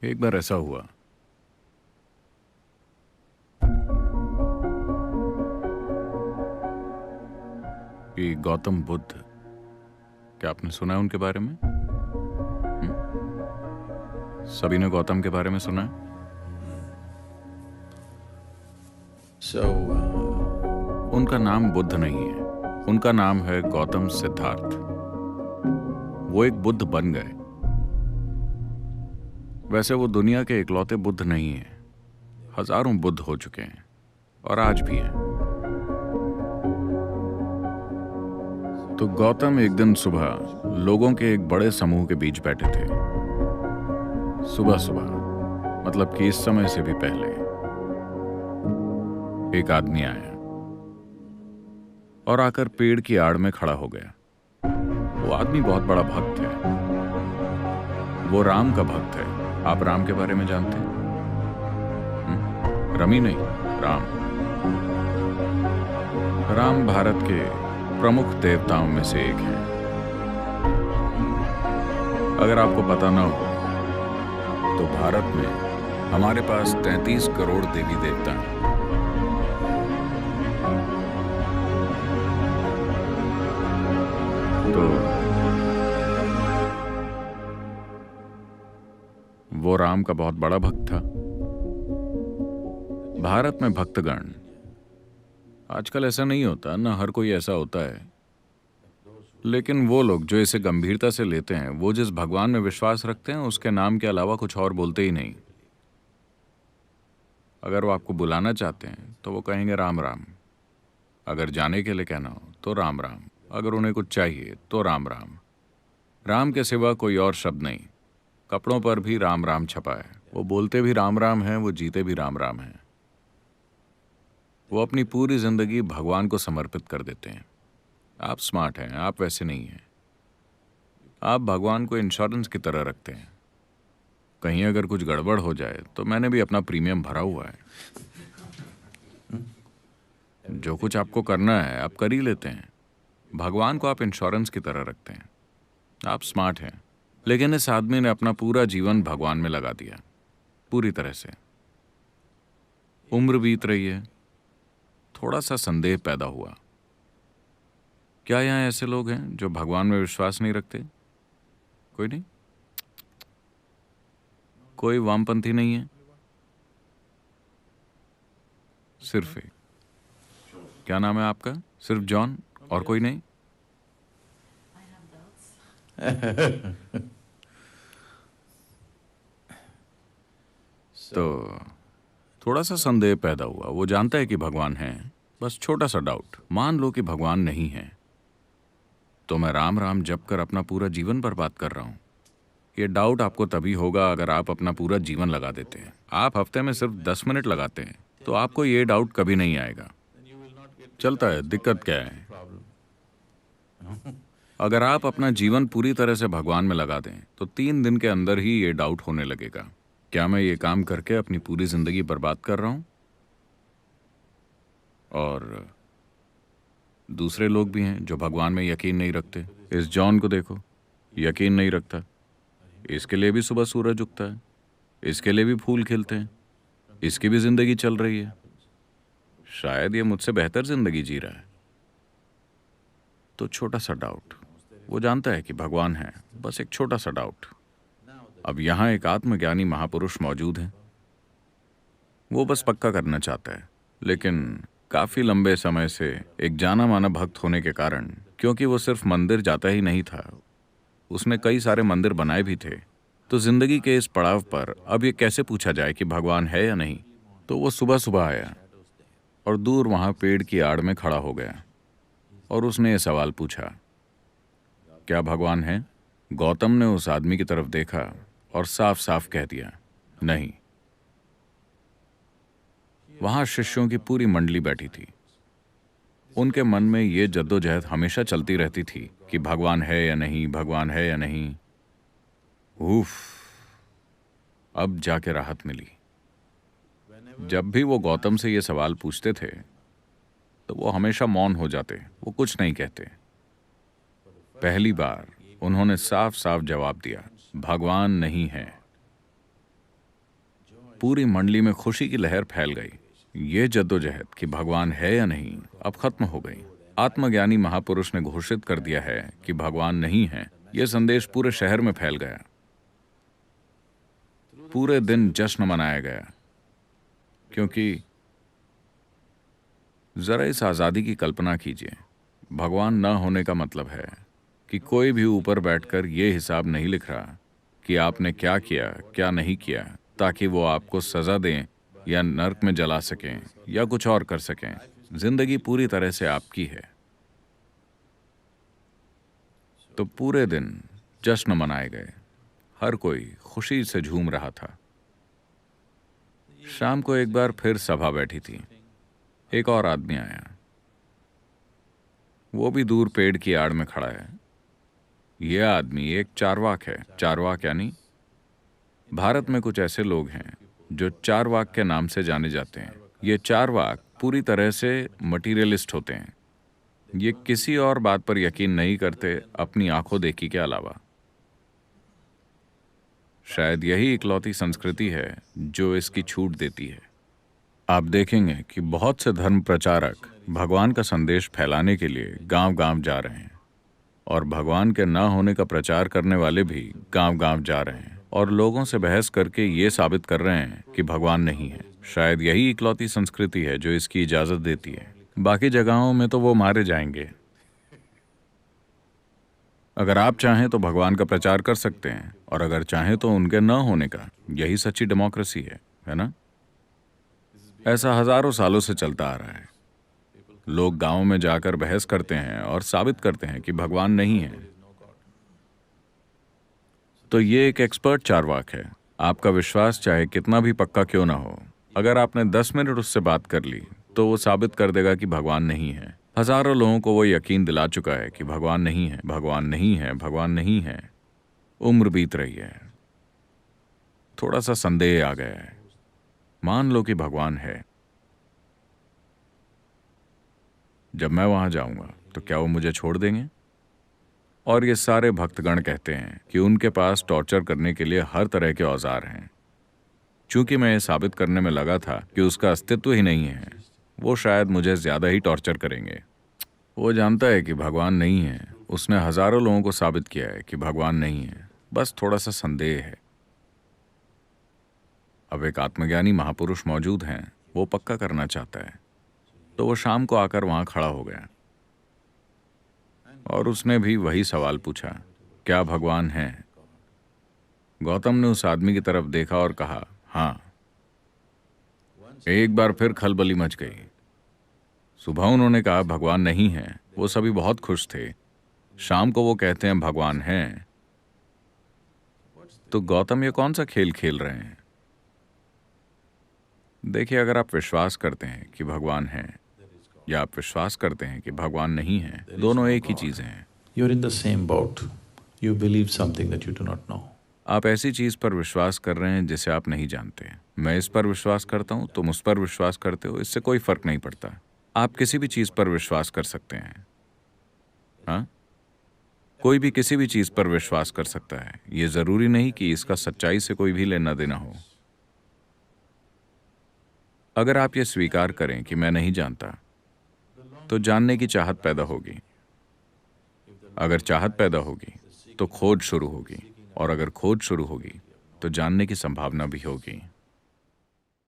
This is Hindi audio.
एक बार ऐसा हुआ। कि गौतम बुद्ध, क्या आपने सुना है उनके बारे में? सभी ने गौतम के बारे में सुना है। उनका नाम बुद्ध नहीं है, उनका नाम है गौतम सिद्धार्थ। वो एक बुद्ध बन गए। वैसे वो दुनिया के इकलौते बुद्ध नहीं हैं। हजारों बुद्ध हो चुके हैं और आज भी हैं। तो गौतम एक दिन सुबह लोगों के एक बड़े समूह के बीच बैठे थे। सुबह सुबह मतलब कि इस समय से भी पहले एक आदमी आया और आकर पेड़ की आड़ में खड़ा हो गया। वो आदमी बहुत बड़ा भक्त है। वो राम का भक्त है। आप राम के बारे में जानते हैं? रमी नहीं, राम। राम भारत के प्रमुख देवताओं में से एक है। अगर आपको पता ना हो तो भारत में हमारे पास 33 करोड़ देवी देवता हैं। तो वो राम का बहुत बड़ा भक्त था। भारत में भक्तगण, आजकल ऐसा नहीं होता ना, हर कोई ऐसा होता है, लेकिन वो लोग जो इसे गंभीरता से लेते हैं, वो जिस भगवान में विश्वास रखते हैं उसके नाम के अलावा कुछ और बोलते ही नहीं। अगर वो आपको बुलाना चाहते हैं तो वो कहेंगे राम राम। अगर जाने के लिए कहना हो तो राम राम। अगर उन्हें कुछ चाहिए तो राम राम। राम के सिवा कोई और शब्द नहीं। कपड़ों पर भी राम राम छपा है। वो बोलते भी राम राम हैं, वो जीते भी राम राम हैं। वो अपनी पूरी जिंदगी भगवान को समर्पित कर देते हैं। आप स्मार्ट हैं, आप वैसे नहीं हैं। आप भगवान को इंश्योरेंस की तरह रखते हैं। कहीं अगर कुछ गड़बड़ हो जाए तो मैंने भी अपना प्रीमियम भरा हुआ है। जो कुछ आपको करना है आप कर ही लेते हैं। भगवान को आप इंश्योरेंस की तरह रखते हैं। आप स्मार्ट हैं। लेकिन इस आदमी ने अपना पूरा जीवन भगवान में लगा दिया, पूरी तरह से। उम्र बीत रही है, थोड़ा सा संदेह पैदा हुआ। क्या यहाँ ऐसे लोग हैं जो भगवान में विश्वास नहीं रखते? कोई नहीं? कोई वामपंथी नहीं है? सिर्फ एक। क्या नाम है आपका? सिर्फ जॉन और कोई नहीं? तो थोड़ा सा संदेह पैदा हुआ। वो जानता है कि भगवान है, बस छोटा सा डाउट। मान लो कि भगवान नहीं है, तो मैं राम राम जप कर अपना पूरा जीवन बर्बाद कर रहा हूं। ये डाउट आपको तभी होगा अगर आप अपना पूरा जीवन लगा देते हैं। आप हफ्ते में सिर्फ 10 मिनट लगाते हैं तो आपको ये डाउट कभी नहीं आएगा। चलता है, दिक्कत क्या है? अगर आप अपना जीवन पूरी तरह से भगवान में लगा दें तो 3 दिन के अंदर ही ये डाउट होने लगेगा। क्या मैं ये काम करके अपनी पूरी जिंदगी बर्बाद कर रहा हूं? और दूसरे लोग भी हैं जो भगवान में यकीन नहीं रखते। इस जॉन को देखो, यकीन नहीं रखता। इसके लिए भी सुबह सूरज उगता है, इसके लिए भी फूल खिलते हैं, इसकी भी जिंदगी चल रही है। शायद ये मुझसे बेहतर जिंदगी जी रहा है। तो छोटा सा डाउट। वो जानता है कि भगवान है, बस एक छोटा सा डाउट। अब यहाँ एक आत्मज्ञानी महापुरुष मौजूद है। वो बस पक्का करना चाहता है, लेकिन काफी लंबे समय से एक जाना माना भक्त होने के कारण, क्योंकि वो सिर्फ मंदिर जाता ही नहीं था, उसने कई सारे मंदिर बनाए भी थे। तो जिंदगी के इस पड़ाव पर अब ये कैसे पूछा जाए कि भगवान है या नहीं? तो वो सुबह सुबह आया और दूर वहां पेड़ की आड़ में खड़ा हो गया और उसने ये सवाल पूछा, क्या भगवान है? गौतम ने उस आदमी की तरफ देखा और साफ साफ कह दिया, नहीं। वहां शिष्यों की पूरी मंडली बैठी थी। उनके मन में ये जद्दोजहद हमेशा चलती रहती थी कि भगवान है या नहीं, भगवान है या नहीं। उफ, अब जाके राहत मिली। जब भी वो गौतम से ये सवाल पूछते थे तो वो हमेशा मौन हो जाते, वो कुछ नहीं कहते। पहली बार उन्होंने साफ साफ जवाब दिया, भगवान नहीं है। पूरी मंडली में खुशी की लहर फैल गई। ये जद्दोजहद कि भगवान है या नहीं अब खत्म हो गई। आत्मज्ञानी महापुरुष ने घोषित कर दिया है कि भगवान नहीं है। यह संदेश पूरे शहर में फैल गया। पूरे दिन जश्न मनाया गया, क्योंकि जरा इस आजादी की कल्पना कीजिए। भगवान न होने का मतलब है कि कोई भी ऊपर बैठकर यह हिसाब नहीं लिख रहा कि आपने क्या किया क्या नहीं किया, ताकि वो आपको सजा दें या नर्क में जला सकें या कुछ और कर सकें। जिंदगी पूरी तरह से आपकी है। तो पूरे दिन जश्न मनाए गए। हर कोई खुशी से झूम रहा था। शाम को एक बार फिर सभा बैठी थी। एक और आदमी आया। वो भी दूर पेड़ की आड़ में खड़ा है। यह आदमी एक चारवाक है। चारवाक यानी भारत में कुछ ऐसे लोग हैं जो चारवाक के नाम से जाने जाते हैं। ये चारवाक पूरी तरह से मटीरियलिस्ट होते हैं। ये किसी और बात पर यकीन नहीं करते अपनी आंखों देखी के अलावा। शायद यही इकलौती संस्कृति है जो इसकी छूट देती है। आप देखेंगे कि बहुत से धर्म प्रचारक भगवान का संदेश फैलाने के लिए गांव-गांव जा रहे हैं, और भगवान के न होने का प्रचार करने वाले भी गांव-गांव जा रहे हैं और लोगों से बहस करके ये साबित कर रहे हैं कि भगवान नहीं है। शायद यही इकलौती संस्कृति है जो इसकी इजाजत देती है। बाकी जगहों में तो वो मारे जाएंगे। अगर आप चाहें तो भगवान का प्रचार कर सकते हैं, और अगर चाहें तो उनके न होने का। यही सच्ची डेमोक्रेसी है ना? ऐसा हजारों सालों से चलता आ रहा है। लोग गांवों में जाकर बहस करते हैं और साबित करते हैं कि भगवान नहीं है। तो ये एक एक्सपर्ट चारवाक है। आपका विश्वास चाहे कितना भी पक्का क्यों ना हो, अगर आपने 10 मिनट उससे बात कर ली तो वो साबित कर देगा कि भगवान नहीं है। हजारों लोगों को वो यकीन दिला चुका है कि भगवान नहीं है, भगवान नहीं है, भगवान नहीं है। उम्र बीत रही है। थोड़ा सा संदेह आ गया है। मान लो कि भगवान है। जब मैं वहां जाऊंगा तो क्या वो मुझे छोड़ देंगे? और ये सारे भक्तगण कहते हैं कि उनके पास टॉर्चर करने के लिए हर तरह के औजार हैं। चूंकि मैं ये साबित करने में लगा था कि उसका अस्तित्व ही नहीं है, वो शायद मुझे ज्यादा ही टॉर्चर करेंगे। वो जानता है कि भगवान नहीं है। उसने हजारों लोगों को साबित किया है कि भगवान नहीं है। बस थोड़ा सा संदेह है। अब एक आत्मज्ञानी महापुरुष मौजूद हैं। वो पक्का करना चाहता है। तो वो शाम को आकर वहां खड़ा हो गया और उसने भी वही सवाल पूछा, क्या भगवान है? गौतम ने उस आदमी की तरफ देखा और कहा, हाँ। एक बार फिर खलबली मच गई। सुबह उन्होंने कहा भगवान नहीं है। वो सभी बहुत खुश थे। शाम को वो कहते हैं भगवान है। तो गौतम ये कौन सा खेल खेल रहे हैं? देखिए, अगर आप विश्वास करते हैं कि भगवान है या आप विश्वास करते हैं कि भगवान नहीं है, दोनों एक ही चीजें हैं। You're in the same boat. You believe something that you do not know. आप ऐसी चीज पर विश्वास कर रहे हैं जिसे आप नहीं जानते। मैं इस पर विश्वास करता हूं, तुम उस पर विश्वास करते हो, इससे कोई फर्क नहीं पड़ता। आप किसी भी चीज पर विश्वास कर सकते हैं। हाँ, कोई भी किसी भी चीज पर विश्वास कर सकता है। ये जरूरी नहीं कि इसका सच्चाई से कोई भी लेना देना हो। अगर आप ये स्वीकार करें कि मैं नहीं जानता, तो जानने की चाहत पैदा होगी। अगर चाहत पैदा होगी तो खोज शुरू होगी, और अगर खोज शुरू होगी तो जानने की संभावना भी होगी।